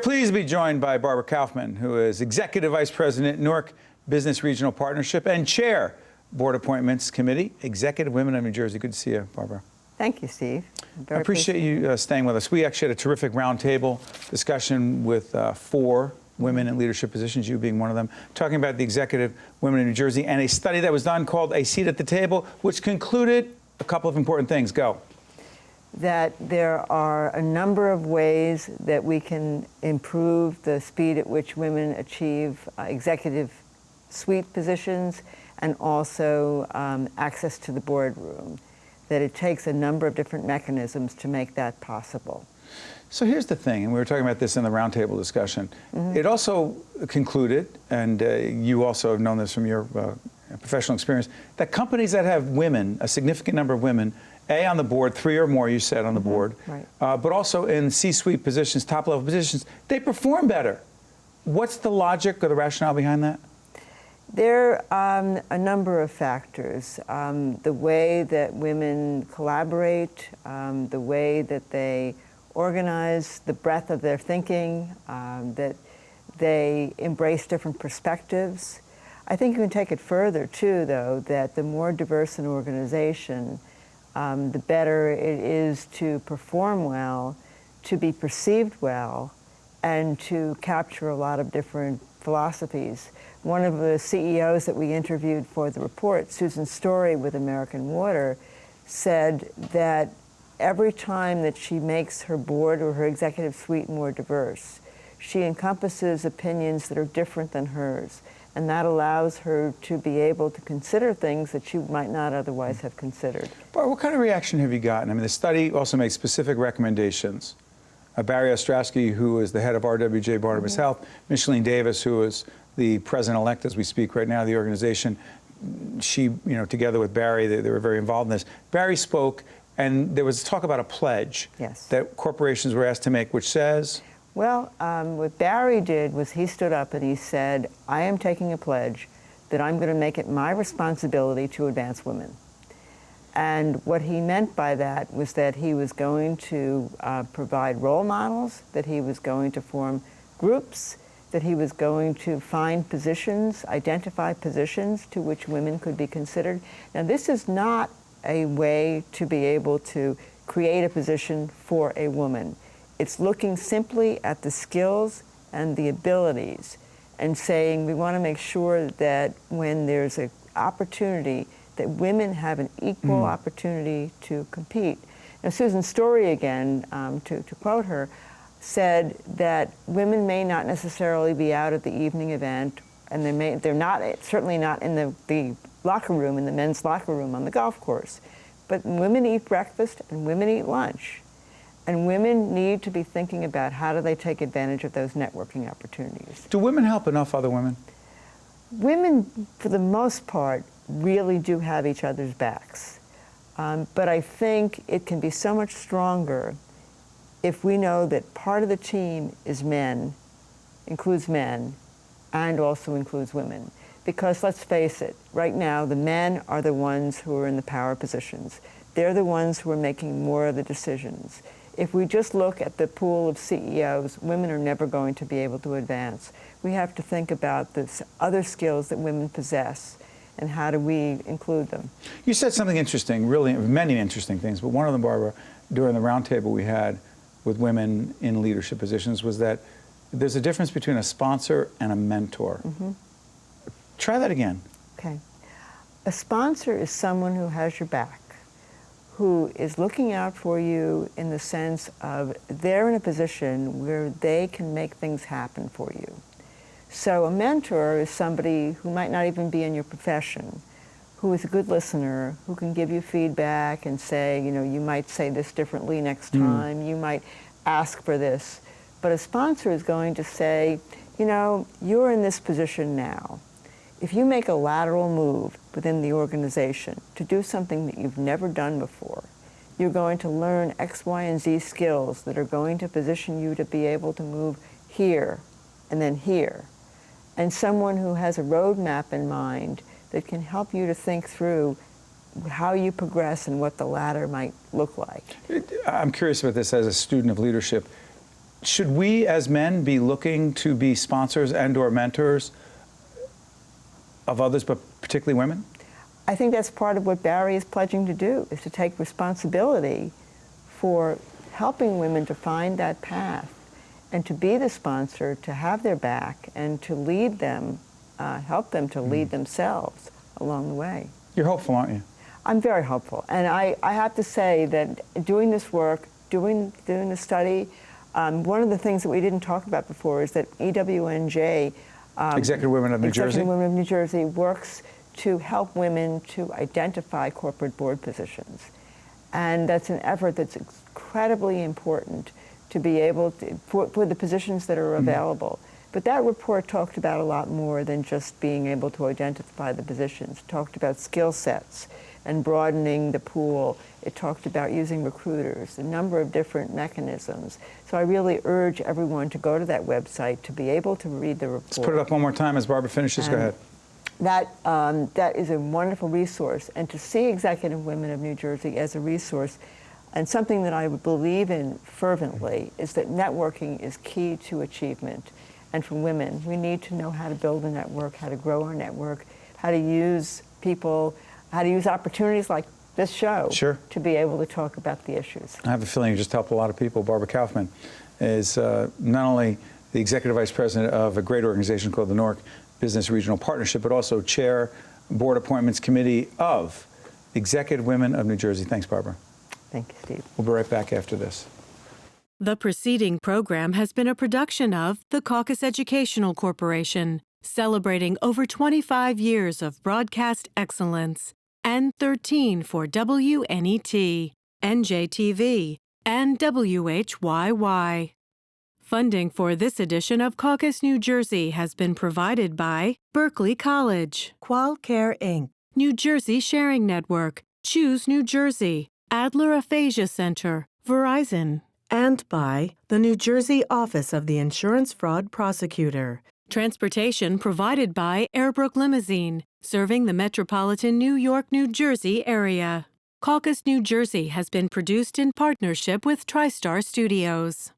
pleased to be joined by Barbara Kauffman, who is Executive Vice President, Newark Business Regional Partnership, and Chair, Board Appointments Committee, Executive Women of New Jersey. Good to see you, Barbara. Thank you, Steve. I appreciate you staying with us. We actually had a terrific roundtable discussion with 4 women in leadership positions, you being one of them, talking about the Executive Women of New Jersey and a study that was done called A Seat at the Table, which concluded a couple of important things. Go. That there are a number of ways that we can improve the speed at which women achieve executive suite positions and also access to the boardroom. That it takes a number of different mechanisms to make that possible. So here's the thing, and we were talking about this in the roundtable discussion. It also concluded, and you also have known this from your professional experience, that companies that have women, a significant number of women, on the board, 3 or more, you said, on the board, right. But also in C-suite positions, top-level positions, they perform better. What's the logic or the rationale behind that? There are a number of factors. The way that women collaborate, the way that they organize, the breadth of their thinking, that they embrace different perspectives. I think you can take it further, too, though, that the more diverse an organization, the better it is to perform well, to be perceived well, and to capture a lot of different philosophies. One of the CEOs that we interviewed for the report, Susan Story with American Water, said that every time that she makes her board or her executive suite more diverse, she encompasses opinions that are different than hers. And that allows her to be able to consider things that she might not otherwise have considered. Barbara, what kind of reaction have you gotten? I mean, the study also makes specific recommendations. Barry Ostrowski, who is the head of RWJ Barnabas Health, Micheline Davis, who is the president-elect as we speak right now of the organization, she, together with Barry, they were very involved in this. Barry spoke, and there was talk about a pledge that corporations were asked to make, which says? Well, what Barry did was he stood up and he said, I am taking a pledge that I'm going to make it my responsibility to advance women. And what he meant by that was that he was going to provide role models, that he was going to form groups, that he was going to find positions, identify positions to which women could be considered. Now, this is not a way to be able to create a position for a woman. It's looking simply at the skills and the abilities and saying we want to make sure that when there's an opportunity that women have an equal opportunity to compete. Now, Susan Story, again, to quote her, said that women may not necessarily be out at the evening event, and they're not, certainly not in the locker room, in the men's locker room on the golf course. But women eat breakfast and women eat lunch. And women need to be thinking about how do they take advantage of those networking opportunities. Do women help enough other women? Women, for the most part, really do have each other's backs. But I think it can be so much stronger if we know that part of the team is men, includes men, and also includes women. Because let's face it, right now the men are the ones who are in the power positions. They're the ones who are making more of the decisions. If we just look at the pool of CEOs, women are never going to be able to advance. We have to think about the other skills that women possess and how do we include them. You said something interesting, really many interesting things, but one of them, Barbara, during the roundtable we had with women in leadership positions was that there's a difference between a sponsor and a mentor. Try that again. Okay. A sponsor is someone who has your back, who is looking out for you in the sense of they're in a position where they can make things happen for you. So a mentor is somebody who might not even be in your profession, who is a good listener, who can give you feedback and say, you might say this differently next time, you might ask for this. But a sponsor is going to say, you're in this position now. If you make a lateral move within the organization to do something that you've never done before, you're going to learn X, Y, and Z skills that are going to position you to be able to move here and then here. And someone who has a roadmap in mind that can help you to think through how you progress and what the ladder might look like. I'm curious about this as a student of leadership. Should we as men be looking to be sponsors and or mentors of others, but particularly women? I think that's part of what Barry is pledging to do, is to take responsibility for helping women to find that path and to be the sponsor, to have their back, and to lead them, help them to lead themselves along the way. You're hopeful, aren't you? I'm very hopeful. And I have to say that doing this work, doing the study, one of the things that we didn't talk about before is that EWNJ, Executive Women of New Jersey, Executive Women of New Jersey, works to help women to identify corporate board positions. And that's an effort that's incredibly important to be able to, for the positions that are available. But that report talked about a lot more than just being able to identify the positions. It talked about skill sets and broadening the pool. It talked about using recruiters, a number of different mechanisms. So I really urge everyone to go to that website to be able to read the report. Let's put it up one more time as Barbara finishes. Go ahead. That is a wonderful resource. And to see Executive Women of New Jersey as a resource, and something that I believe in fervently, is that networking is key to achievement. And for women, we need to know how to build a network, how to grow our network, how to use people, how to use opportunities like this show to be able to talk about the issues. I have a feeling you just helped a lot of people. Barbara Kauffman is not only the Executive Vice President of a great organization called the Newark Business Regional Partnership, but also Chair, Board Appointments Committee of Executive Women of New Jersey. Thanks, Barbara. Thank you, Steve. We'll be right back after this. The preceding program has been a production of the Caucus Educational Corporation, celebrating over 25 years of broadcast excellence, and 13 for WNET, NJTV, and WHYY. Funding for this edition of Caucus New Jersey has been provided by Berkeley College, Qualcare Inc., New Jersey Sharing Network, Choose New Jersey, Adler Aphasia Center, Verizon, and by the New Jersey Office of the Insurance Fraud Prosecutor. Transportation provided by Airbrook Limousine, serving the metropolitan New York, New Jersey area. Caucus New Jersey has been produced in partnership with TriStar Studios.